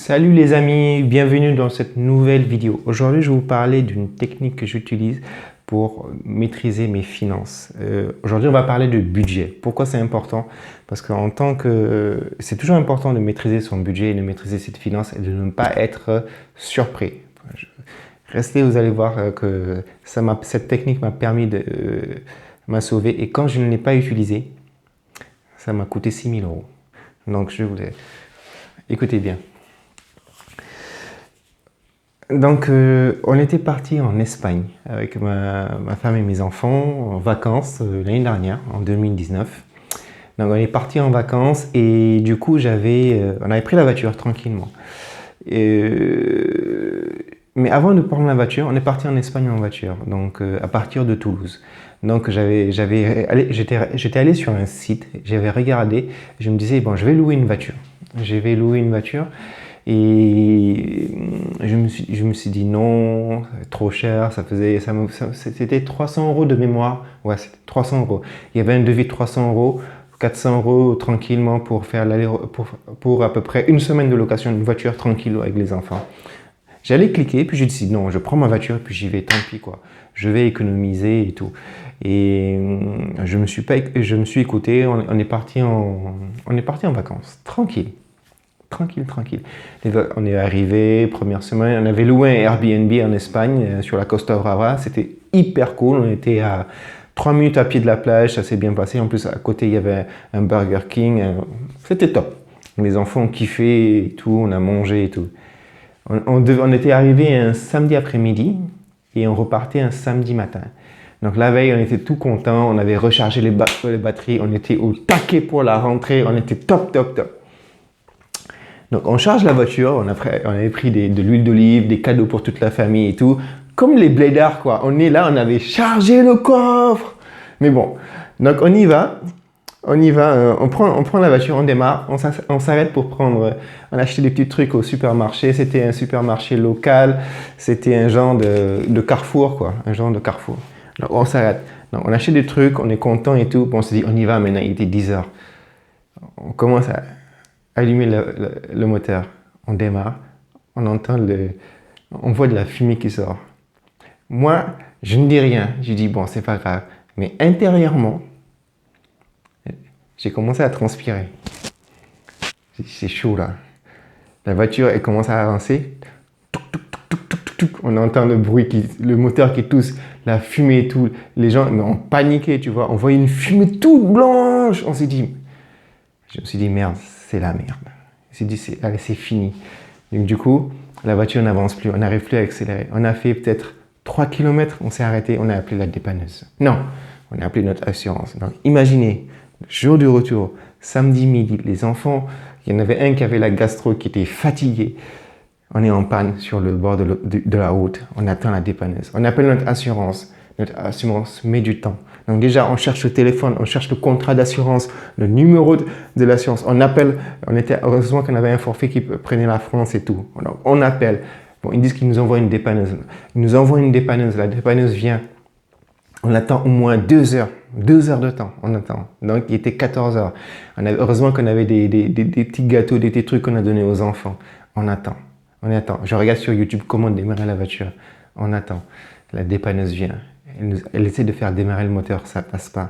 Salut les amis, bienvenue dans cette nouvelle vidéo. Aujourd'hui, je vais vous parler d'une technique que j'utilise pour maîtriser mes finances. Aujourd'hui, on va parler de budget. Pourquoi c'est important? Parce qu'en tant que... c'est toujours important de maîtriser son budget, de maîtriser ses finances et de ne pas être surpris. Restez, vous allez voir que cette technique m'a permis de m'a sauvé. Et quand je ne l'ai pas utilisée, ça m'a coûté 6 000 €. Donc, je voulais... Écoutez bien. Donc, on était parti en Espagne avec ma femme et mes enfants en vacances l'année dernière, en 2019. Donc, on est parti en vacances et du coup, on avait pris la voiture tranquillement. Mais avant de prendre la voiture, on est parti en Espagne en voiture, donc à partir de Toulouse. Donc, j'étais allé sur un site, j'avais regardé, je me disais, bon, je vais louer une voiture. Je vais louer une voiture. Et je me suis dit non, trop cher, c'était 300 € de mémoire. Ouais, c'était 300 €. Il y avait un devis de 300 €, 400 € tranquillement pour faire pour à peu près une semaine de location d'une voiture tranquille avec les enfants. J'allais cliquer, puis je me suis dit non, je prends ma voiture, puis j'y vais, tant pis quoi. Je vais économiser et tout. Et je me suis écouté, on est parti en vacances, tranquille. Tranquille. On est arrivé, première semaine, on avait loué un Airbnb en Espagne, sur la Costa Brava. C'était hyper cool. On était à 3 minutes à pied de la plage, ça s'est bien passé. En plus, à côté, il y avait un Burger King. C'était top. Les enfants ont kiffé et tout, on a mangé et tout. On était arrivé un samedi après-midi et on repartait un samedi matin. Donc la veille, on était tout contents, on avait rechargé les batteries, on était au taquet pour la rentrée, on était top. Donc, on charge la voiture, on avait pris de l'huile d'olive, des cadeaux pour toute la famille et tout. Comme les blédards, quoi. On est là, on avait chargé le coffre. Mais bon, donc on y va, on prend la voiture, on démarre, on s'arrête pour prendre, on a acheté des petits trucs au supermarché. C'était un supermarché local, c'était un genre de Carrefour, quoi. Un genre de Carrefour. Donc, on s'arrête. Donc, on achète des trucs, on est content et tout. Bon, on se dit, on y va maintenant, il était 10 h. On commence à allumer le moteur, on démarre, on voit de la fumée qui sort. Moi, je ne dis rien, je dis bon, c'est pas grave. Mais intérieurement, j'ai commencé à transpirer. C'est chaud là. La voiture, elle commence à avancer. On entend le bruit, le moteur qui tousse, la fumée et tout. Les gens ont paniqué, tu vois. On voyait une fumée toute blanche. Je me suis dit merde, c'est la merde. Je me suis dit, allez, c'est fini. Donc du coup, la voiture n'avance plus, on n'arrive plus à accélérer. On a fait peut-être 3 km, on s'est arrêté, on a appelé la dépanneuse. Non, on a appelé notre assurance. Donc imaginez, jour du retour, samedi midi, les enfants, il y en avait un qui avait la gastro, qui était fatigué. On est en panne sur le bord de la route, on attend la dépanneuse. On appelle notre assurance met du temps. Donc déjà, on cherche le téléphone, on cherche le contrat d'assurance, le numéro de l'assurance. On appelle, heureusement qu'on avait un forfait qui prenait la France et tout. Donc, on appelle. Bon, ils disent qu'ils nous envoient une dépanneuse. Ils nous envoient une dépanneuse, la dépanneuse vient. On attend au moins 2 heures. 2 heures de temps, on attend. Donc, il était 14 heures. Heureusement qu'on avait des petits gâteaux, des petits trucs qu'on a donnés aux enfants. On attend. Je regarde sur YouTube comment démarrer la voiture. On attend. La dépanneuse vient. Elle essaie de faire démarrer le moteur, ça passe pas.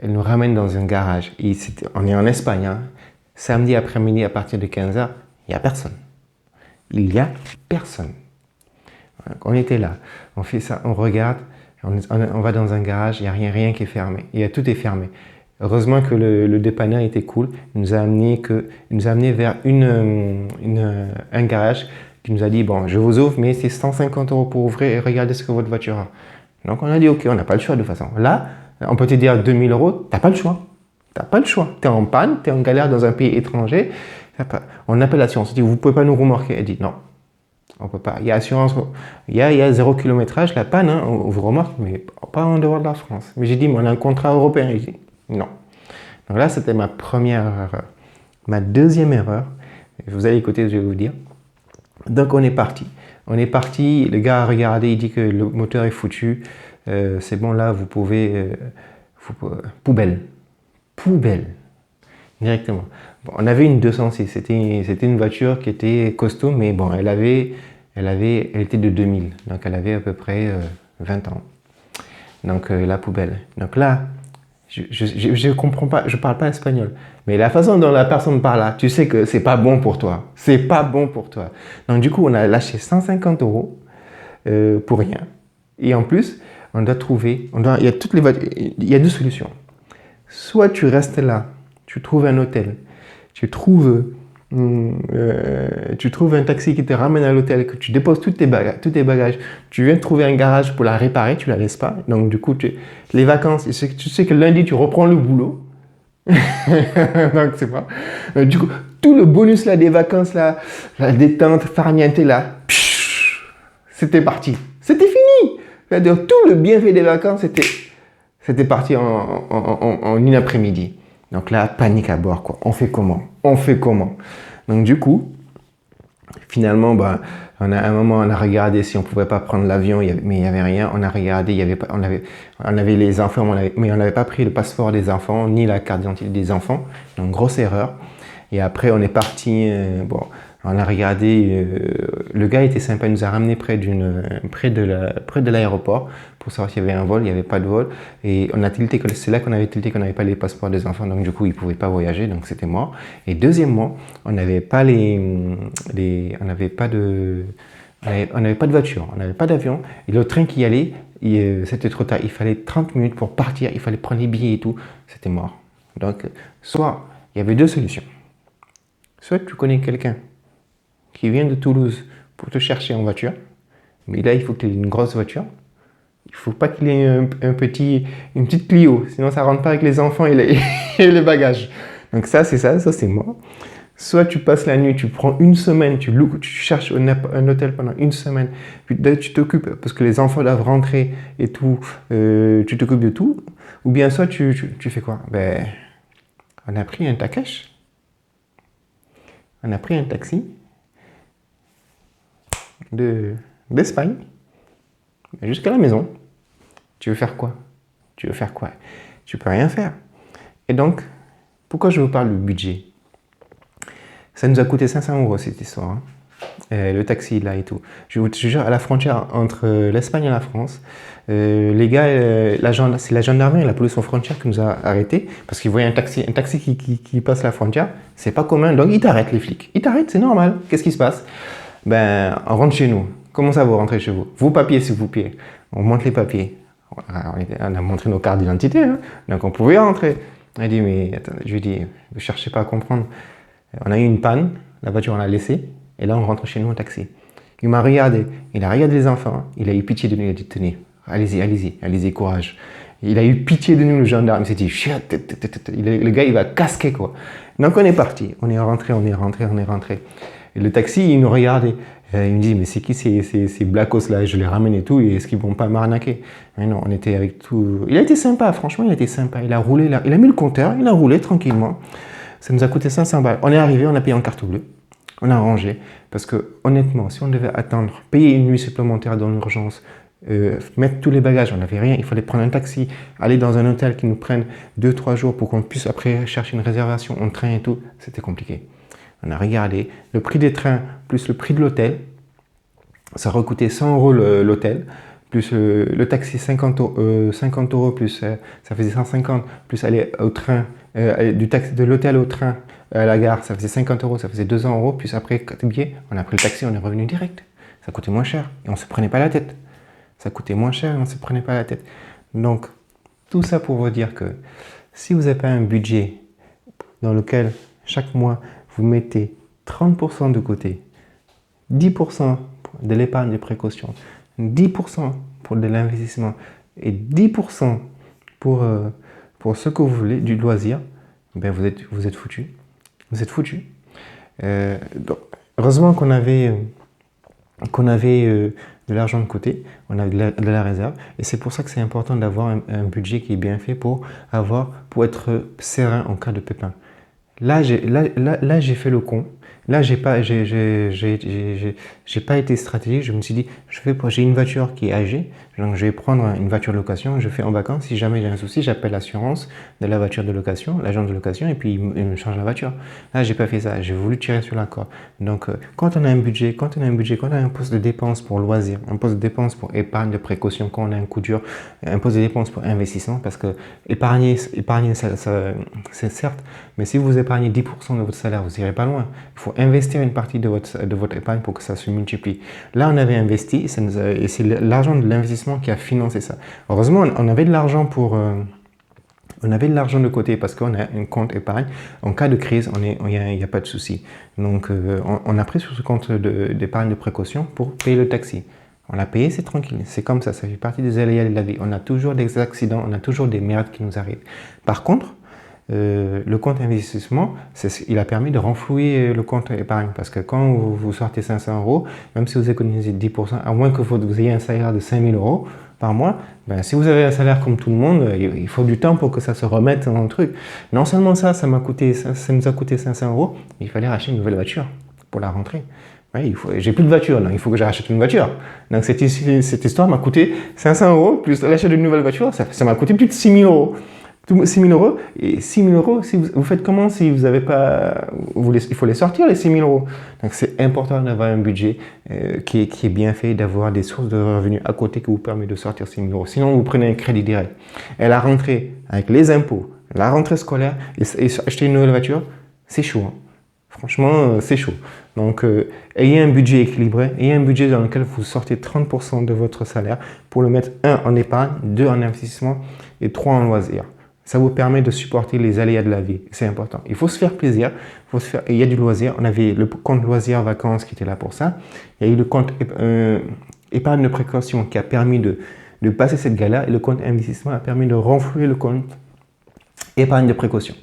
Elle nous ramène dans un garage. On est en Espagne. Hein. Samedi après-midi, à partir de 15 h, il n'y a personne. Il n'y a personne. On était là. On fait ça, on regarde. On va dans un garage, il n'y a rien qui est fermé. Tout est fermé. Heureusement que le dépanneur était cool. Il nous a amené vers un garage qui nous a dit, bon, je vous ouvre, mais c'est 150 € pour ouvrir et regarder ce que votre voiture a. Donc, on a dit, OK, on n'a pas le choix de toute façon. Là, on peut te dire 2000 €, tu n'as pas le choix. Tu es en panne, tu es en galère dans un pays étranger. On appelle l'assurance. On dit, vous ne pouvez pas nous remorquer. Elle dit, non, on ne peut pas. Il y a assurance, il y a 0 km, la panne, hein, on vous remorque, mais pas en dehors de la France. Mais j'ai dit, mais on a un contrat européen. Il dit, non. Donc là, c'était ma première erreur. Ma deuxième erreur, vous allez écouter ce que je vais vous dire. Donc, on est parti, le gars a regardé, il dit que le moteur est foutu, c'est bon là, vous pouvez, poubelle, directement. Bon, on avait une 206, c'était une voiture qui était costaud, mais bon, elle était de 2000, donc elle avait à peu près 20 ans. Donc la poubelle. Donc là, je comprends pas, je parle pas espagnol, mais la façon dont la personne parle là, tu sais que c'est pas bon pour toi. C'est pas bon pour toi. Donc du coup, on a lâché 150 euros pour rien. Et en plus, on doit trouver, il y a deux solutions. Soit tu restes là, tu trouves un hôtel, tu trouves un taxi qui te ramène à l'hôtel, que tu déposes tous tes bagages, tu viens de trouver un garage pour la réparer, tu la laisses pas. Donc du coup, les vacances, tu sais que lundi tu reprends le boulot. Donc c'est pas. Du coup, tout le bonus là des vacances là, la détente, farniente là, c'était parti. C'était fini. C'est-à-dire tout le bienfait des vacances, c'était parti en une après-midi. Donc là, panique à bord, quoi. On fait comment? On fait comment? Donc du coup, finalement, bah, à un moment, on a regardé si on pouvait pas prendre l'avion, mais il n'y avait rien. On a regardé, on avait les enfants, mais on n'avait pas pris le passeport des enfants, ni la carte d'identité des enfants. Donc grosse erreur. Et après, on est parti, bon, on a regardé, le gars était sympa, il nous a ramené près de l'aéroport pour savoir s'il y avait un vol, il n'y avait pas de vol. Et on a tilté, c'est là qu'on avait tilté qu'on n'avait pas les passeports des enfants, donc du coup, ils ne pouvaient pas voyager, donc c'était mort. Et deuxièmement, on n'avait pas on n'avait pas de voiture, on n'avait pas d'avion. Et le train qui y allait, c'était trop tard. Il fallait 30 minutes pour partir, il fallait prendre les billets et tout. C'était mort. Donc, soit, il y avait deux solutions. Soit tu connais quelqu'un qui vient de Toulouse pour te chercher en voiture, mais là, il faut qu'il ait une grosse voiture. Il ne faut pas qu'il ait une petite Clio, sinon ça ne rentre pas avec les enfants et les bagages. Donc ça, c'est mort. Soit tu passes la nuit, tu prends une semaine, tu cherches un hôtel pendant une semaine, puis tu t'occupes, parce que les enfants doivent rentrer et tout, tu t'occupes de tout. Ou bien soit tu fais quoi? Ben, on a pris un Takesh. On a pris un taxi d'Espagne jusqu'à la maison. Tu veux faire quoi? Tu peux rien faire. Et donc, pourquoi je vous parle du budget? Ça nous a coûté 500 euros cette histoire. Hein. Le taxi là et tout. Je vous jure, à la frontière entre l'Espagne et la France, les gars, c'est la gendarmerie et la police aux frontières qui nous a arrêtés parce qu'ils voyaient un taxi qui passe la frontière. C'est pas commun, donc ils t'arrêtent, les flics. Ils t'arrêtent, c'est normal. Qu'est-ce qui se passe? Ben, on rentre chez nous. Comment ça, vous rentrez chez vous? Vos papiers, s'il vous plaît. On montre les papiers. On a montré nos cartes d'identité, hein. Donc on pouvait rentrer. On a dit, mais attends, je lui ai dit, ne cherchez pas à comprendre. On a eu une panne, la voiture on l'a laissée, et là on rentre chez nous en taxi. Il m'a regardé, il a regardé les enfants, il a eu pitié de nous, il a dit tenez, allez-y, courage. Il a eu pitié de nous, le gendarme, il s'est dit le gars il va casquer quoi. Donc on est parti, on est rentré. Et le taxi il nous regardait, il me dit mais c'est qui ces blacos là, je les ramène et tout, et est-ce qu'ils vont pas m'arnaquer? Mais non, on était avec tout. Il a été sympa, franchement il a été sympa, il a roulé là, il a mis le compteur, il a roulé tranquillement. Ça nous a coûté 500 balles. On est arrivé, on a payé en carte bleue. On a rangé. Parce que, honnêtement, si on devait attendre, payer une nuit supplémentaire dans l'urgence, mettre tous les bagages, on n'avait rien. Il fallait prendre un taxi, aller dans un hôtel qui nous prenne 2-3 jours pour qu'on puisse après chercher une réservation en train et tout. C'était compliqué. On a regardé le prix des trains plus le prix de l'hôtel. Ça recoûtait 100 euros l'hôtel. Plus le taxi 50 euros, plus ça faisait 150, plus aller au train, de l'hôtel au train à la gare, ça faisait 50 euros, ça faisait 200 euros, puis après 4 billets, on a pris le taxi, on est revenu direct. Ça coûtait moins cher et on ne se prenait pas la tête. Donc, tout ça pour vous dire que si vous n'avez pas un budget dans lequel chaque mois vous mettez 30% de côté, 10% de l'épargne de précaution, 10% pour de l'investissement et 10% pour ce que vous voulez, du loisir, ben vous êtes foutu. Vous êtes foutu. Donc, heureusement qu'on avait de l'argent de côté, on avait de la réserve, et c'est pour ça que c'est important d'avoir un budget qui est bien fait pour être serein en cas de pépin. Là, j'ai fait le con. Là, j'ai pas été stratégique. Je me suis dit, j'ai une voiture qui est âgée, donc je vais prendre une voiture de location. Je fais en vacances. Si jamais j'ai un souci, j'appelle l'assurance de la voiture de location, l'agent de location, et puis il me change la voiture. Là, j'ai pas fait ça. J'ai voulu tirer sur la corde. Donc, quand on a un budget, quand on a un poste de dépense pour loisirs, un poste de dépense pour épargne de précaution, quand on a un coup dur, un poste de dépense pour investissement, parce que épargner, c'est certes, mais si vous épargnez 10% de votre salaire, vous n'irez pas loin. Il faut investir une partie de votre épargne pour que ça se multiplie. Là, on avait investi et c'est l'argent de l'investissement qui a financé ça. Heureusement, on avait de l'argent on avait de l'argent de côté parce qu'on a un compte épargne. En cas de crise, il n'y a pas de souci. Donc, on a pris sur ce compte d'épargne de précaution pour payer le taxi. On l'a payé, c'est tranquille. C'est comme ça fait partie des aléas de la vie. On a toujours des accidents, on a toujours des merdes qui nous arrivent. Par contre, le compte investissement, il a permis de renflouer le compte épargne parce que quand vous sortez 500 €, même si vous économisez 10%, à moins que vous ayez un salaire de 5 000 € par mois, ben, si vous avez un salaire comme tout le monde, il faut du temps pour que ça se remette dans le truc. Non seulement ça nous a coûté 500 €, il fallait racheter une nouvelle voiture pour la rentrée. Oui, j'ai plus de voiture, donc il faut que j'achète une voiture. Donc cette histoire m'a coûté 500 € plus l'achat d'une nouvelle voiture, ça m'a coûté plus de 6 000 €. 6 000 €, et 6 000 €, si vous faites comment si vous n'avez pas... il faut les sortir, les 6 000 €. Donc, c'est important d'avoir un budget qui est bien fait, d'avoir des sources de revenus à côté qui vous permettent de sortir 6 000 €. Sinon, vous prenez un crédit direct. Et la rentrée, avec les impôts, la rentrée scolaire, et acheter une nouvelle voiture, c'est chaud. Hein. Franchement, c'est chaud. Donc, ayez un budget équilibré, ayez un budget dans lequel vous sortez 30% de votre salaire pour le mettre 1 en épargne, 2 en investissement et 3 en loisirs. Ça vous permet de supporter les aléas de la vie. C'est important. Il faut se faire plaisir. Il y a du loisir. On avait le compte loisirs vacances qui était là pour ça. Il y a eu le compte épargne de précaution qui a permis de passer cette galère. Et le compte investissement a permis de renflouer le compte épargne de précaution.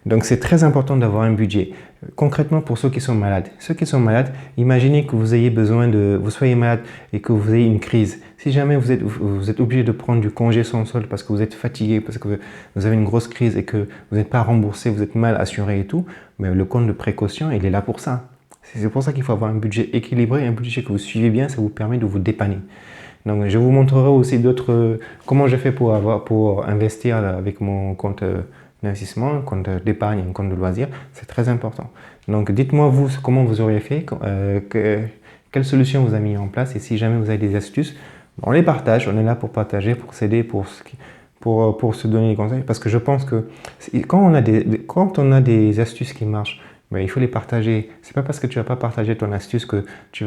Donc, c'est très important d'avoir un budget. Concrètement, pour ceux qui sont malades. Ceux qui sont malades, imaginez que vous soyez malade et que vous ayez une crise. Si jamais vous êtes obligé de prendre du congé sans solde parce que vous êtes fatigué, parce que vous avez une grosse crise et que vous n'êtes pas remboursé, vous êtes mal assuré et tout, mais le compte de précaution, il est là pour ça. C'est pour ça qu'il faut avoir un budget équilibré, un budget que vous suivez bien, ça vous permet de vous dépanner. Donc, je vous montrerai aussi comment je fais pour investir avec mon compte d'investissement, un compte d'épargne, un compte de loisirs. C'est très important. Donc, dites-moi vous comment vous auriez fait, quelle solution vous avez mis en place et si jamais vous avez des astuces, on les partage. On est là pour partager, pour s'aider, pour se donner des conseils. Parce que je pense que quand on a des astuces qui marchent, ben, il faut les partager. C'est pas parce que tu vas pas partager ton astuce que tu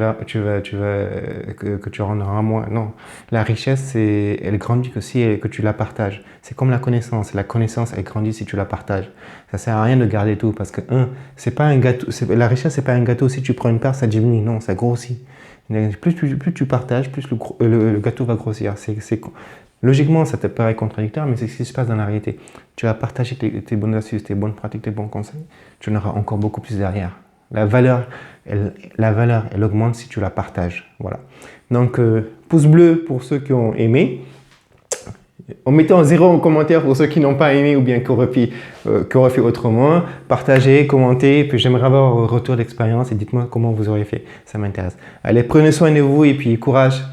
rendras moins. Non, la richesse, elle grandit que tu la partages. C'est comme la connaissance. La connaissance, elle grandit si tu la partages. Ça sert à rien de garder tout parce que c'est pas un gâteau. La richesse, c'est pas un gâteau. Si tu prends une part, ça diminue. Non, ça grossit. Plus tu partages, plus le gâteau va grossir. Logiquement, ça te paraît contradictoire, mais c'est ce qui se passe dans la réalité. Tu vas partager tes bonnes astuces, tes bonnes pratiques, tes bons conseils. Tu en auras encore beaucoup plus derrière. La valeur, elle augmente si tu la partages. Voilà. Donc, pouce bleu pour ceux qui ont aimé. En mettant 0 en commentaire pour ceux qui n'ont pas aimé ou bien qui auraient fait autrement. Partagez, commentez, puis j'aimerais avoir un retour d'expérience et dites-moi comment vous auriez fait. Ça m'intéresse. Allez, prenez soin de vous et puis courage.